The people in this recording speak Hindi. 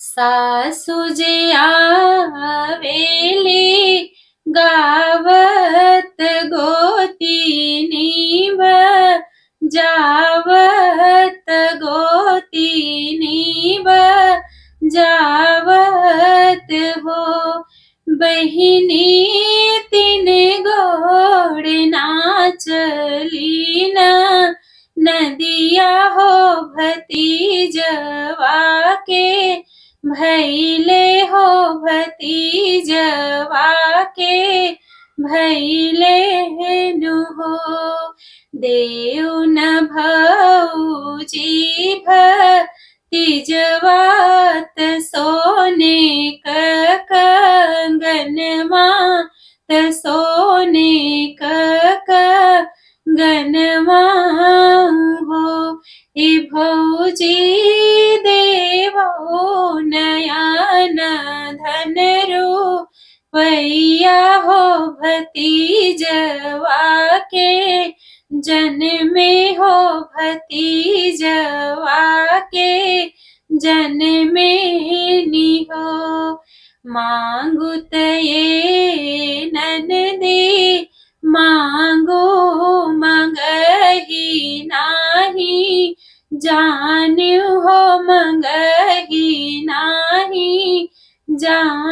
सासुजे आवेली गावत गोतीनी जावत गोतीनी जावत हो. बहिनी तीन गोड नाचलीन नदिया हो भतीजवा के भैले हो भतीजवा के भैले नु हो. देव न भौजी भतीजवात सोने क कंगनमा सोने क कंगनमा हो. ए भौजी देवो नयन धन रूपैया हो भतीजवा के जन्मे हो भतीजवा के जन्मे नि हो. मांगु तये ननदी मांगो मंगही नाही जान्यू हो मंगही नाही जान